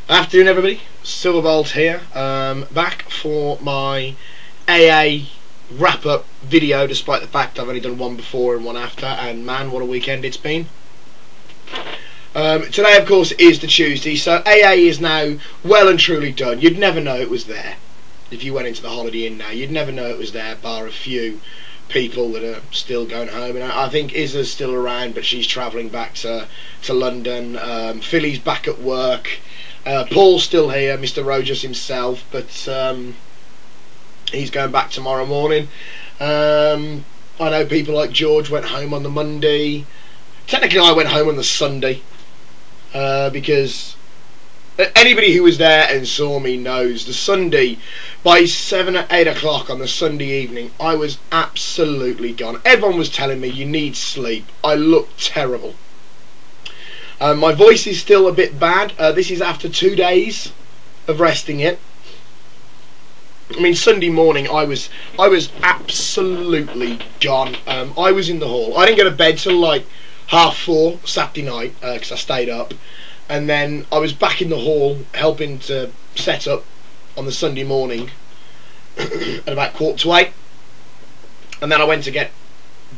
Afternoon, everybody. Silverbolt here, back for my AA wrap-up video, despite the fact I've only done one before and one after, and man, what a weekend it's been. Today, of course, is the Tuesday, so AA is now well and truly done. You'd never know it was there if you went into the Holiday Inn now. You'd never know it was there, bar a few people that are still going home. And I think Izza's still around, but she's travelling back to London. Philly's back at work. Paul's still here, Mr. Rogers himself, but he's going back tomorrow morning. I know people like George went home on the Monday. Technically I went home on the Sunday, because anybody who was there and saw me knows the Sunday, by 7 or 8 o'clock on the Sunday evening, I was absolutely gone. Everyone was telling me you need sleep. I looked terrible. My voice is still a bit bad. This is after 2 days of resting it. I mean, Sunday morning I was absolutely gone. I was in the hall. I didn't go to bed till like 4:30 Saturday night, because I stayed up, and then I was back in the hall helping to set up on the Sunday morning at about 7:45, and then I went to get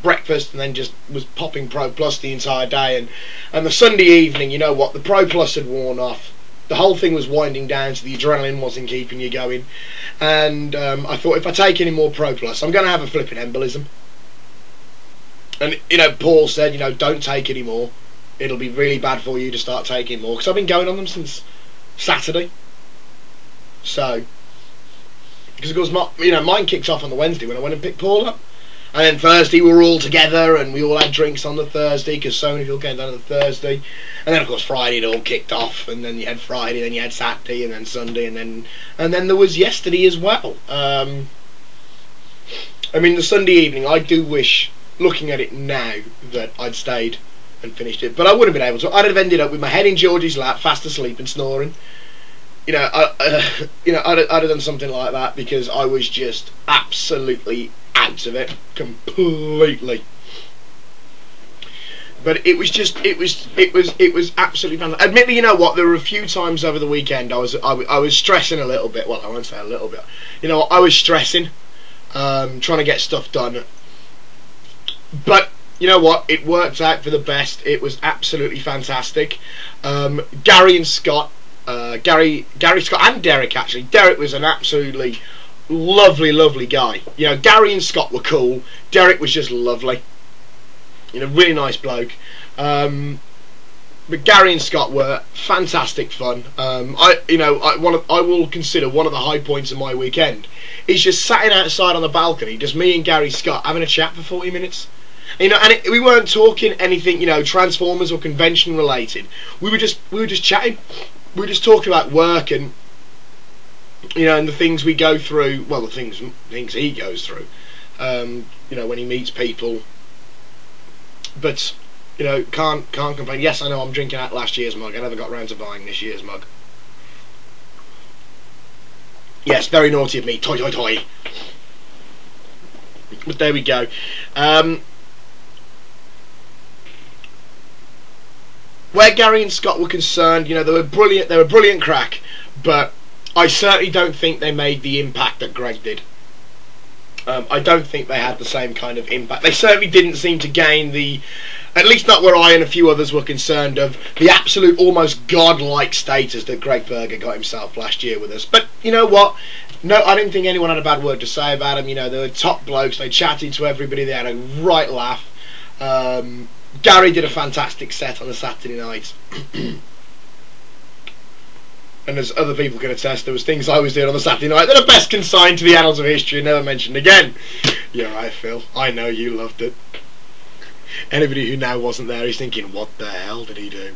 breakfast and then just was popping Pro Plus the entire day, and the Sunday evening, you know what, the Pro Plus had worn off, the whole thing was winding down, so the adrenaline wasn't keeping you going, and I thought, if I take any more Pro Plus, I'm going to have a flipping embolism. And you know, Paul said, you know, don't take any more, it'll be really bad for you to start taking more, because I've been going on them since Saturday. So, because of course, mine kicked off on the Wednesday when I went and picked Paul up. And then Thursday we were all together and we all had drinks on the Thursday, because so many people came down on the Thursday. And then of course Friday it all kicked off, and then you had Friday, then you had Saturday, and then Sunday, and then there was yesterday as well. I mean, the Sunday evening, I do wish, looking at it now, that I'd stayed and finished it, but I wouldn't have been able to. I'd have ended up with my head in Georgie's lap, fast asleep and snoring. You know, I'd have done something like that, because I was just absolutely out of it completely. But it was just, it was absolutely fantastic. Admittedly, you know what, there were a few times over the weekend I was stressing a little bit. Well, I won't say a little bit. You know, I was stressing, trying to get stuff done. But you know what, it worked out for the best. It was absolutely fantastic. Gary and Scott, Gary Scott and Derek, actually. Derek was an absolutely lovely guy. You know, Gary and Scott were cool. Derek was just lovely. You know, really nice bloke. But Gary and Scott were fantastic fun. I will consider one of the high points of my weekend is just sitting outside on the balcony, just me and Gary Scott having a chat for 40 minutes. You know, and we weren't talking anything, you know, Transformers or convention related. We were just chatting. We were just talking about work and, you know, and the things we go through. Well, the things he goes through. You know, when he meets people. But you know, can't complain. Yes, I know I'm drinking out last year's mug. I never got round to buying this year's mug. Yes, very naughty of me. Toy. But there we go. Where Gary and Scott were concerned, you know, they were brilliant. They were brilliant crack, but I certainly don't think they made the impact that Greg did. I don't think they had the same kind of impact. They certainly didn't seem to gain the, at least not where I and a few others were concerned, of the absolute, almost godlike status that Greg Berger got himself last year with us. But you know what? No, I didn't think anyone had a bad word to say about him. You know, they were top blokes. They chatted to everybody. They had a right laugh. Gary did a fantastic set on a Saturday night. And as other people can attest, there was things I was doing on the Saturday night that are best consigned to the annals of history and never mentioned again. You're right, Phil. I know you loved it. Anybody who now wasn't there is thinking, what the hell did he do?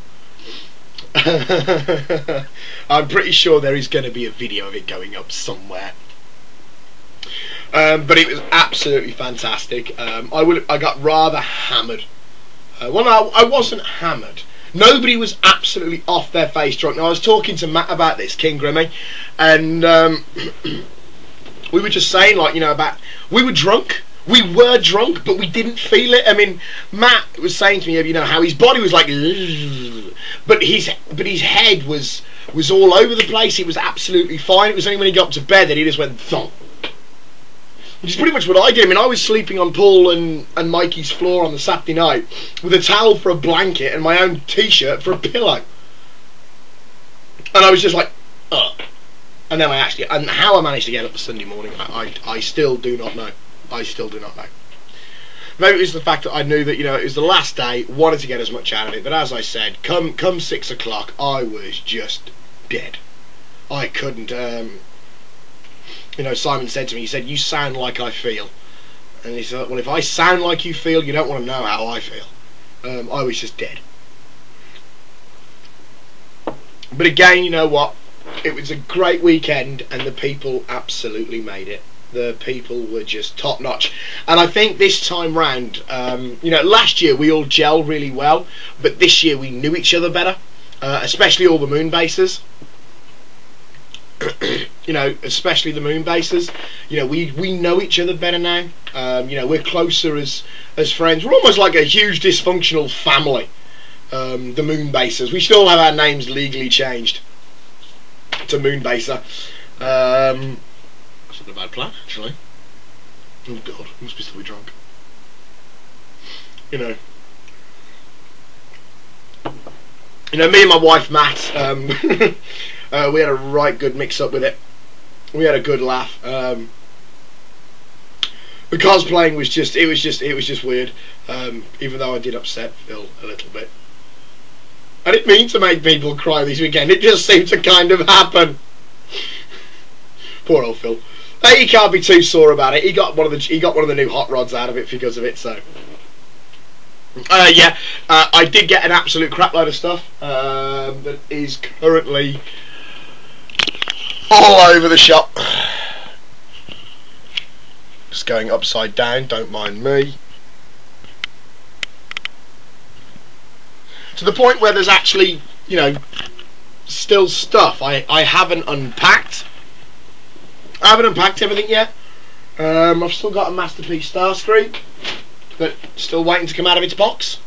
I'm pretty sure there is going to be a video of it going up somewhere. But it was absolutely fantastic. I got rather hammered. Well, no, I wasn't hammered. Nobody was absolutely off their face drunk. Now, I was talking to Matt about this, King Grimmy, and we were just saying, like, you know, about, we were drunk, We were drunk, but we didn't feel it. I mean, Matt was saying to me, you know, how his body was like, but his head was was all over the place. He was absolutely fine. It was only when he got to bed that he just went thump. Which is pretty much what I did. I mean, I was sleeping on Paul and Mikey's floor on the Saturday night with a towel for a blanket and my own t-shirt for a pillow. And I was just like, ugh. And then and how I managed to get up the Sunday morning, I still do not know. I still do not know. Maybe it was the fact that I knew that, you know, it was the last day, wanted to get as much out of it, but as I said, come 6 o'clock, I was just dead. I couldn't, you know, Simon said to me, he said, you sound like I feel. And he said, well, if I sound like you feel, you don't want to know how I feel. I was just dead. But again, you know what? It was a great weekend, and the people absolutely made it. The people were just top notch, and I think this time round, you know, last year we all gelled really well, but this year we knew each other better, especially all the Moonbasers. You know, especially the Moonbasers. You know, we know each other better now. You know, we're closer as friends. We're almost like a huge dysfunctional family. The Moonbasers. We should all have our names legally changed to Moonbaser. That's not a bad plan, actually. Oh God, I must be still be drunk. You know, me and my wife Matt, we had a right good mix-up with it. We had a good laugh. The cosplaying was just, it was just weird. Even though I did upset Phil a little bit. I didn't mean to make people cry this weekend. It just seemed to kind of happen. Poor old Phil. He can't be too sore about it. He got one of the new hot rods out of it because of it. So, yeah, I did get an absolute crap load of stuff that is currently all over the shop. Just going upside down. Don't mind me. To the point where there's actually, you know, still stuff I haven't unpacked. I haven't unpacked everything yet. I've still got a Masterpiece Starscream, but still waiting to come out of its box.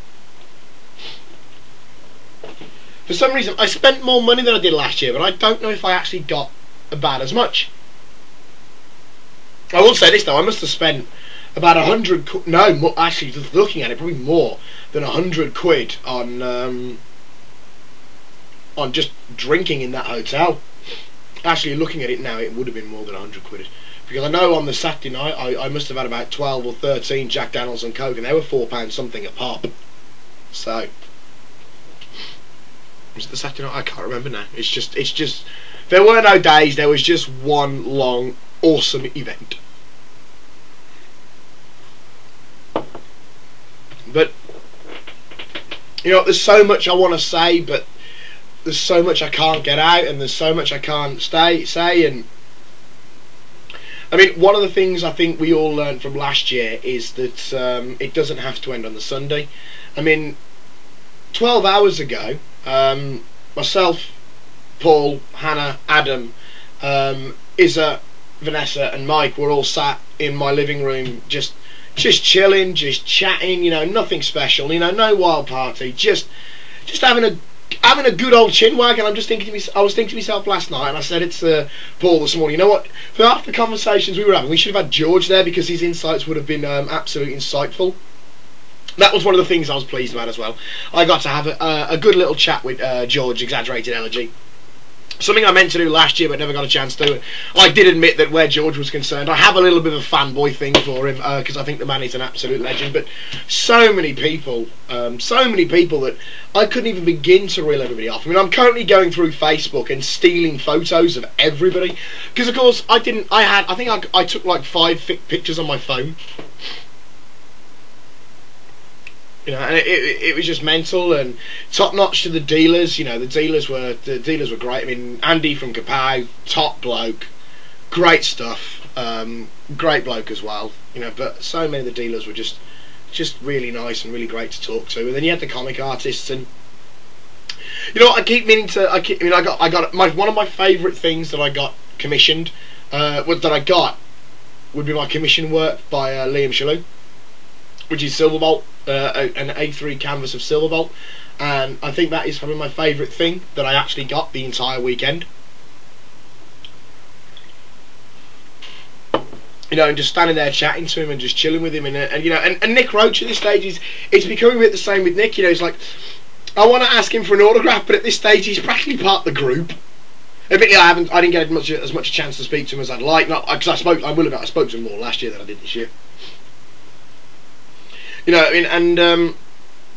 For some reason, I spent more money than I did last year, but I don't know if I actually got about as much. I will say this though, I must have spent about 100. No, more, actually, just looking at it, probably more than 100 quid on just drinking in that hotel. Actually, looking at it now, it would have been more than 100 quid. Because I know on the Saturday night, I must have had about 12 or 13 Jack Daniels and Coke, and they were £4 something a pop. So, was it the Saturday night? I can't remember now. It's just, there were no days, there was just one long, awesome event. But, you know, there's so much I want to say, but there's so much I can't get out, and there's so much I can't say. And I mean, one of the things I think we all learned from last year is that it doesn't have to end on the Sunday. I mean, 12 hours ago, myself, Paul, Hannah, Adam, Isa, Vanessa and Mike were all sat in my living room just chilling, just chatting, you know, nothing special, you know, no wild party, just having a good old chinwag. And I'm just thinking I was thinking to myself last night, and I said it to Paul this morning, you know what, for half the conversations we were having, we should have had George there, because his insights would have been absolutely insightful. That was one of the things I was pleased about as well. I got to have a good little chat with George, Exaggerated Energy. Something I meant to do last year but never got a chance to. I did admit that where George was concerned, I have a little bit of a fanboy thing for him, because I think the man is an absolute legend. But so many people that I couldn't even begin to reel everybody off. I mean, I'm currently going through Facebook and stealing photos of everybody, because of course I think I took like 5 pictures on my phone. You know, and it was just mental, and top notch to the dealers. You know, the dealers were great. I mean, Andy from Kapow, top bloke, great stuff, great bloke as well. You know, but so many of the dealers were just really nice and really great to talk to. And then you had the comic artists, and you know what, I keep meaning to. I got one of my favourite things that I got commissioned. Would be my commission work by Liam Shalhoub, which is Silverbolt, an A3 canvas of Silverbolt. and I think that is probably my favourite thing that I actually got the entire weekend. You know, and just standing there chatting to him and just chilling with him, and you know, and Nick Roach at this stage it's becoming a bit the same with Nick. You know, he's like, I want to ask him for an autograph, but at this stage he's practically part of the group. Admittedly, I didn't get as much a chance to speak to him as I'd like, not because I spoke to him more last year than I did this year. You know, I mean, and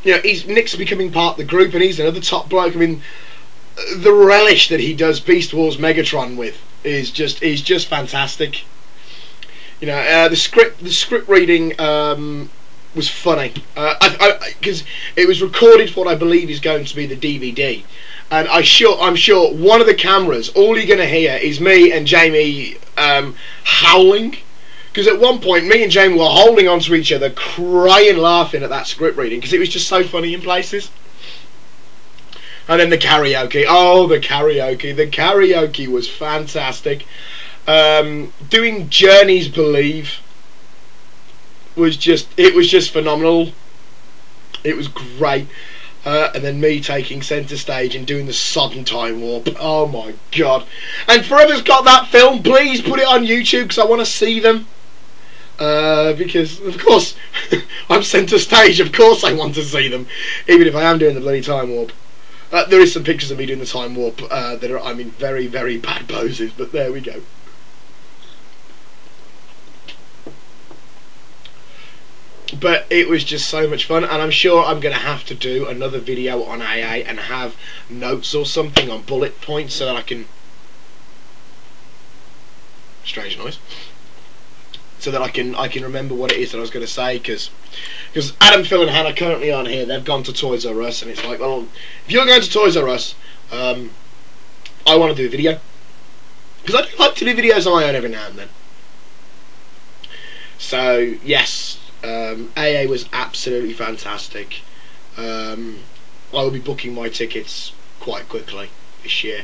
you know, Nick's becoming part of the group, and he's another top bloke. I mean, the relish that he does Beast Wars Megatron with is just fantastic. You know, the script reading was funny because it was recorded for what I believe is going to be the DVD, and I'm sure one of the cameras, all you're going to hear is me and Jamie howling, because at one point me and Jamie were holding onto each other, crying, laughing at that script reading because it was just so funny in places. And then the karaoke, the karaoke was fantastic. Doing Journey's Believe was just phenomenal. It was great. And then me taking centre stage and doing the sodden time warp. Oh my god. And for whoever's got that film, please put it on YouTube because I want to see them. Because of course I'm centre stage, of course I want to see them, even if I am doing the bloody time warp. There is some pictures of me doing the time warp that are, I'm in very, very bad poses, but there we go. But it was just so much fun, and I'm sure I'm going to have to do another video on AA and have notes or something on bullet points so that I can... Strange noise. So that I can remember what it is that I was going to say, because Adam, Phil and Hannah currently aren't here. They've gone to Toys R Us, and it's like, well, if you're going to Toys R Us, I want to do a video. Because I do like to do videos on my own every now and then. So, yes... AA was absolutely fantastic. I will be booking my tickets quite quickly this year.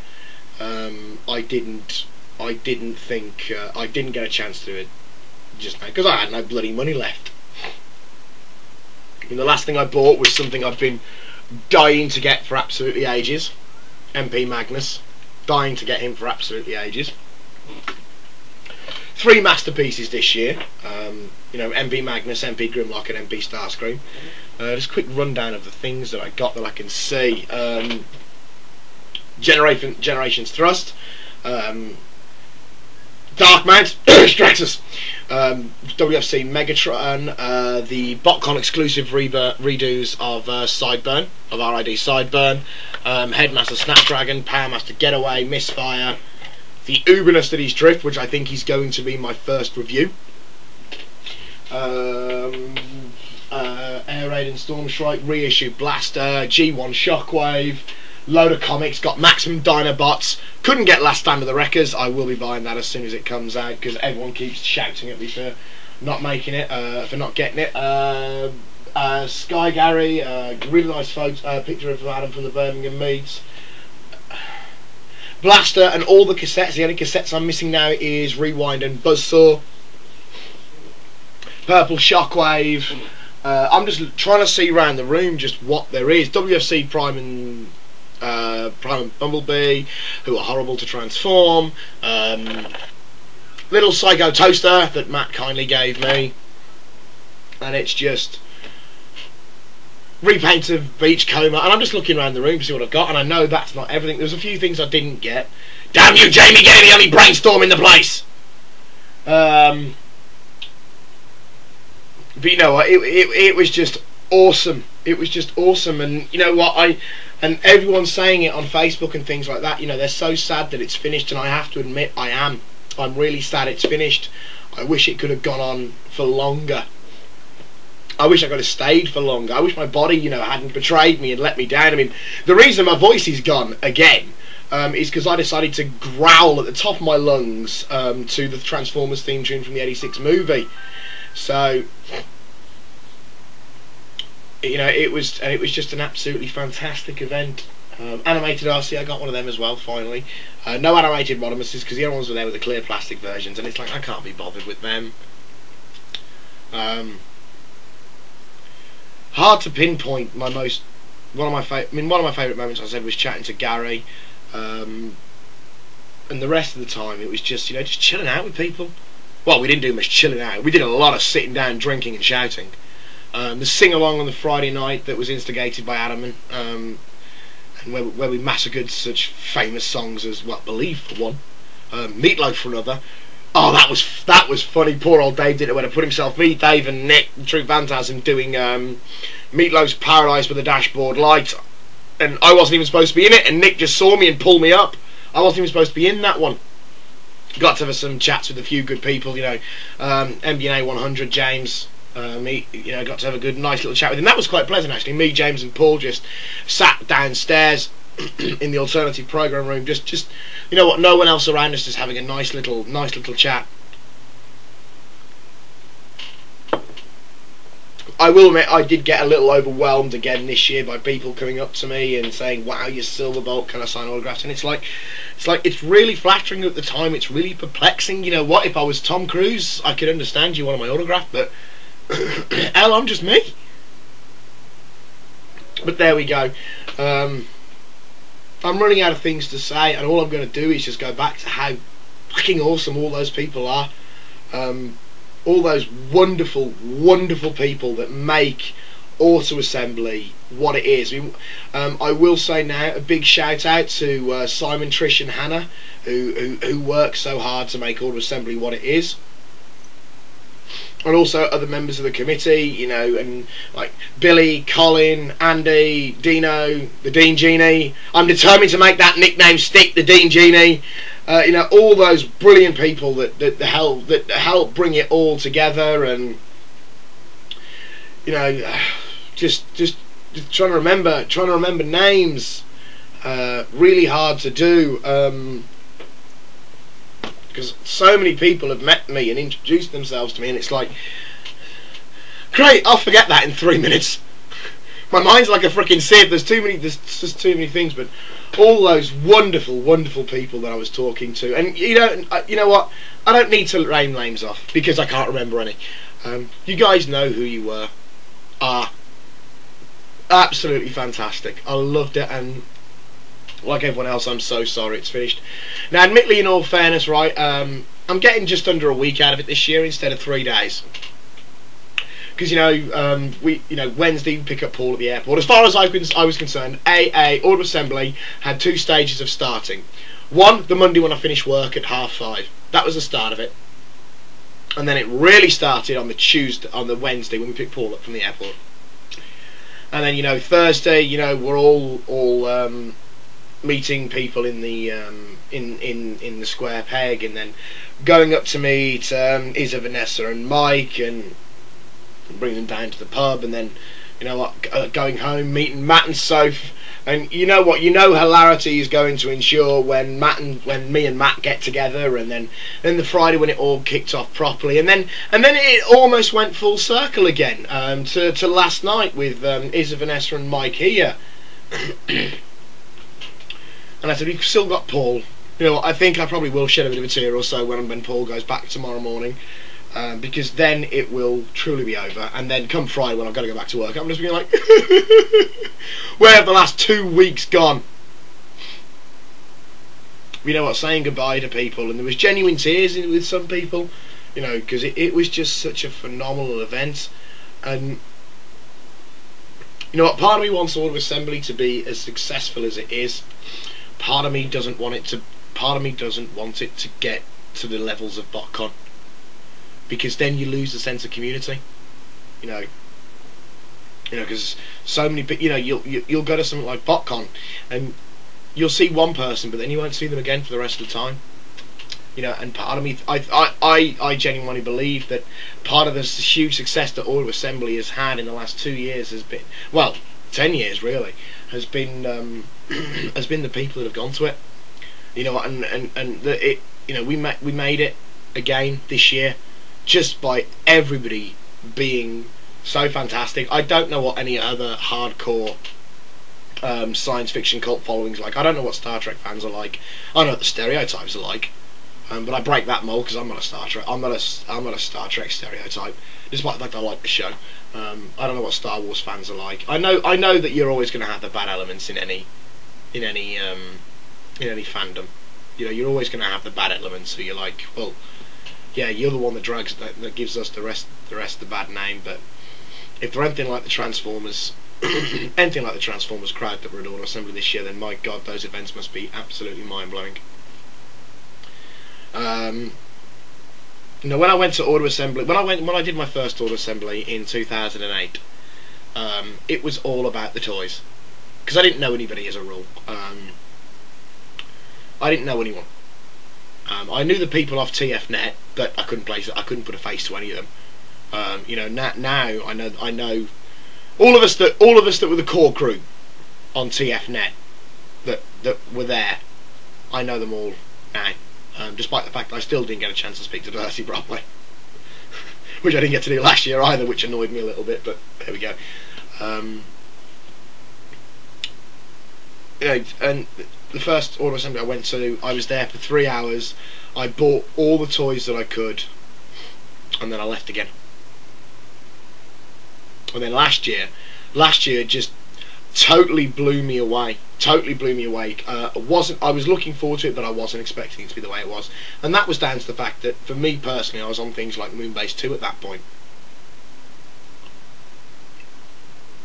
I didn't get a chance to do it just now because I had no bloody money left. And the last thing I bought was something I've been dying to get for absolutely ages. MP Magnus, dying to get him for absolutely ages. 3 masterpieces this year. You know, MP Magnus, MP Grimlock and MP Starscream. Just a quick rundown of the things that I got that I can see. Generations Thrust, Darkmount, Straxus, WFC Megatron, the BotCon exclusive redos of Sideburn, of RID Sideburn, Headmaster Snapdragon, Powermaster Getaway, Misfire, the Ubernus that he's Drift, which I think is going to be my first review. Air Raid and Stormstrike reissue Blaster, G1 Shockwave, load of comics, got Maximum Dinobots, couldn't get Last Stand of the Wreckers. I will be buying that as soon as it comes out because everyone keeps shouting at me for not making it, for not getting it. Sky Gary, really nice picture of Adam from the Birmingham Meads. Blaster and all the cassettes. The only cassettes I'm missing now is Rewind and Buzzsaw. Purple Shockwave. I'm just trying to see around the room just what there is. WFC Prime and Bumblebee, who are horrible to transform. Little Psycho Toaster that Matt kindly gave me, and it's just repaint of Beachcomber. And I'm just looking around the room to see what I've got, and I know that's not everything. There's a few things I didn't get. Damn you, Jamie, getting the only brainstorm in the place. But you know what, it was just awesome. It was just awesome. And you know what, and everyone's saying it on Facebook and things like that, you know, they're so sad that it's finished, and I have to admit I'm really sad it's finished. I wish it could have gone on for longer. I wish I could have stayed for longer. I wish my body, you know, hadn't betrayed me and let me down. I mean, the reason my voice is gone again is because I decided to growl at the top of my lungs to the Transformers theme tune from the '86 movie. So, you know, it was just an absolutely fantastic event. Animated RC, I got one of them as well, finally. No animated Rodimuses, because the other ones were there with the clear plastic versions, and it's like, I can't be bothered with them. Hard to pinpoint my most one of my favourite moments I said was chatting to Gary, and the rest of the time it was just just chilling out with people. Well, we didn't do much chilling out. We did a lot of sitting down, drinking, and shouting. The sing along on the Friday night that was instigated by Adam, and where we massacred such famous songs as Believe for one, Meatloaf for another. Oh, that was funny. Poor old Dave did it when I put himself, me, Dave, and Nick, True Phantasm, doing Meatloaf's Paradise with a Dashboard Light, and I wasn't even supposed to be in it, and Nick just saw me and pulled me up. I wasn't even supposed to be in that one. Got to have some chats with a few good people, MBNA 100, James, me, got to have a nice little chat with him. That was quite pleasant, actually. Me, James, and Paul just sat downstairs in the alternative program room, just no one else around us, just having a nice little chat. I will admit I did get a little overwhelmed again this year by people coming up to me and saying, "Wow, you're Silverbolt, can I sign autographs?" And it's really flattering at the time. It's really perplexing. You know what? If I was Tom Cruise, I could understand you wanted my autograph, but hell, I'm just me. But there we go. I'm running out of things to say, and all I'm going to do is just go back to how fucking awesome all those people are. All those wonderful, wonderful people that make Auto Assembly what it is. I will say now a big shout out to Simon, Trish, and Hannah, who work so hard to make Auto Assembly what it is. And also other members of the committee, and like Billy, Colin, Andy, Dino, the Dean Genie. I'm determined to make that nickname stick, the Dean Genie. All those brilliant people that help bring it all together, and just trying to remember names. Really hard to do. Because so many people have met me and introduced themselves to me, and it's like, great, I'll forget that in 3 minutes. My mind's like a freaking sieve. There's just too many things. But all those wonderful, wonderful people that I was talking to, and you know what? I don't need to name names off because I can't remember any. You guys know who you were. Absolutely fantastic. I loved it, and like everyone else, I'm so sorry it's finished. Now, admittedly, in all fairness, right, I'm getting just under a week out of it this year instead of 3 days. Because Wednesday we pick up Paul at the airport. As far as I was concerned, Auto Assembly had 2 stages of starting. One, the Monday when I finished work at 5:30. That was the start of it. And then it really started on the Wednesday when we picked Paul up from the airport. And then Thursday, we're all meeting people in the in the Square Peg, and then going up to meet Isa, Vanessa, and Mike, and bring them down to the pub, and then going home, meeting Matt and Soph, and hilarity is going to ensure when me and Matt get together, and then the Friday when it all kicked off properly, and then it almost went full circle again to last night with Isa, Vanessa, and Mike here. And I said, we've still got Paul. I think I probably will shed a bit of a tear or so when Paul goes back tomorrow morning. Because then it will truly be over, and then come Friday when I've got to go back to work, I'm just being like, where have the last 2 weeks gone? Saying goodbye to people, and there was genuine tears with some people, because it was just such a phenomenal event. And part of me wants Auto Assembly to be as successful as it is. Part of me doesn't want it to get to the levels of BotCon. Because then you lose the sense of community, because so many people, you'll go to something like BotCon, and you'll see one person, but then you won't see them again for the rest of the time, And part of me, I genuinely believe that part of this huge success that Auto Assembly has had in the last 2 years has been, 10 years really, has been the people that have gone to it, we made it again this year. Just by everybody being so fantastic. I don't know what any other hardcore science fiction cult followings like. I don't know what Star Trek fans are like. I know what the stereotypes are like. But I break that mold because I'm not a Star Trek. I'm not a Star Trek stereotype, despite the fact I like the show. I don't know what Star Wars fans are like. I know that you're always going to have the bad elements in any fandom. You know, you're always going to have the bad elements. So you're like, well, yeah, you're the one that drags that gives us the rest the bad name. But if they're anything like the Transformers, anything like the Transformers crowd that were at Auto Assembly this year, then my God, those events must be absolutely mind blowing. You know, when I went to Auto Assembly, when I did my first Auto Assembly in 2008, it was all about the toys, because I didn't know anybody as a rule. I didn't know anyone. I knew the people off TFNet, but I couldn't put a face to any of them. You know, now I know all of us that were the core crew on TFNet that were there. I know them all now. Despite the fact that I still didn't get a chance to speak to Percy properly, which I didn't get to do last year either, which annoyed me a little bit, but there we go. You know, and the first Auto Assembly I went to, I was there for 3 hours, I bought all the toys that I could, and then I left again. And then last year just totally blew me away. I was looking forward to it, but I wasn't expecting it to be the way it was, and that was down to the fact that for me personally, I was on things like Moonbase 2 at that point.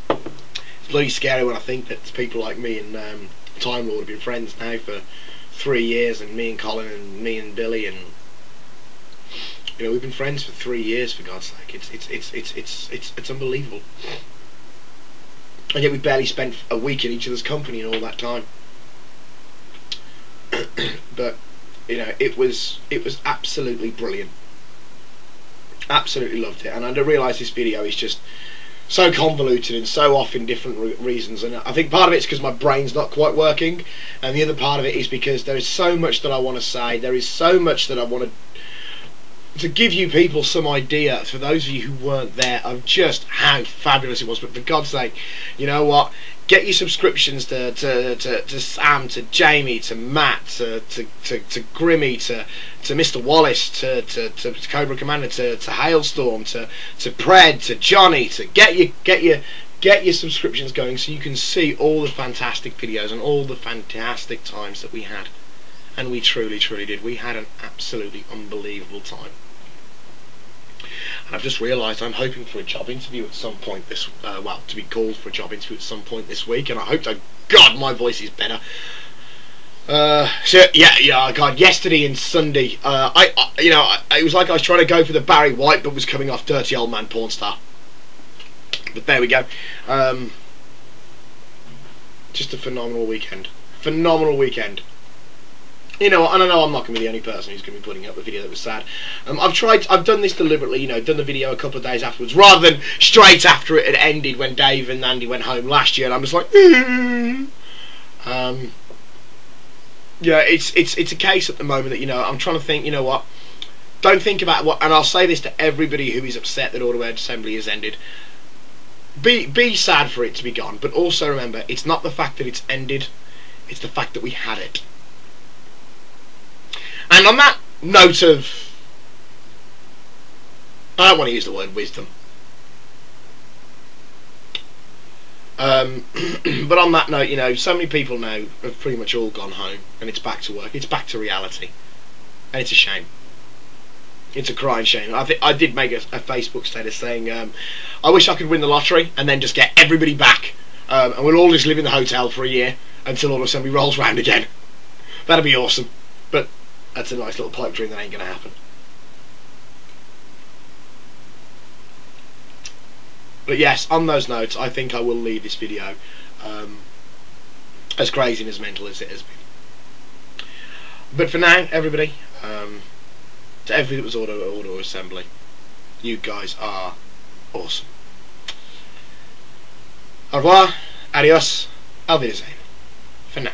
It's bloody scary when I think that people like me and Time Lord have been friends now for 3 years, and me and Colin and me and Billy, and you know, we've been friends for 3 years, for God's sake. It's unbelievable. And yet we barely spent a week in each other's company in all that time. But you know, it was absolutely brilliant. Absolutely loved it, and I realise this video is just so convoluted and so off in different reasons, and I think part of it's because my brain's not quite working, and the other part of it is because there is so much that I want to say. There is so much that I want to give you people some idea, for those of you who weren't there, of just how fabulous it was. But for God's sake, you know what? Get your subscriptions to Sam, to Jamie, to Matt, to Grimmy, to Mr. Wallace, to Cobra Commander, to Hailstorm, to Pred, to Johnny, to get your subscriptions going, so you can see all the fantastic videos and all the fantastic times that we had. And we truly did. We had an absolutely unbelievable time. And I've just realised I'm hoping for a job interview at some point this, well, to be called for a job interview at some point this week, and I hope to God my voice is better. So yeah, God, yesterday and Sunday, you know, it was like I was trying to go for the Barry White, but was coming off Dirty Old Man Porn Star. But there we go. Just a phenomenal weekend. Phenomenal weekend. You know, and I know I'm not going to be the only person who's going to be putting up a video that was sad. I've done this deliberately, you know, done the video a couple of days afterwards, rather than straight after it had ended when Dave and Andy went home last year, and I'm just like, yeah, it's a case at the moment that, you know, I'm trying to think, you know what, don't think about what, and I'll say this to everybody who is upset that Auto Assembly has ended. Be sad for it to be gone, but also remember, it's not the fact that it's ended, it's the fact that we had it. And on that note of, I don't want to use the word wisdom, but on that note, you know, so many people now have pretty much all gone home, and it's back to work, it's back to reality, and it's a shame. It's a crying shame. I did make a Facebook status saying, I wish I could win the lottery and then just get everybody back, and we'll all just live in the hotel for a year until Auto Assembly rolls round again. That'd be awesome, but that's a nice little pipe dream that ain't going to happen. But yes, on those notes, I think I will leave this video, as crazy and as mental as it has been. But for now, everybody, to everybody that was Auto Assembly, you guys are awesome. Au revoir, adios, auf Wiedersehen, for now.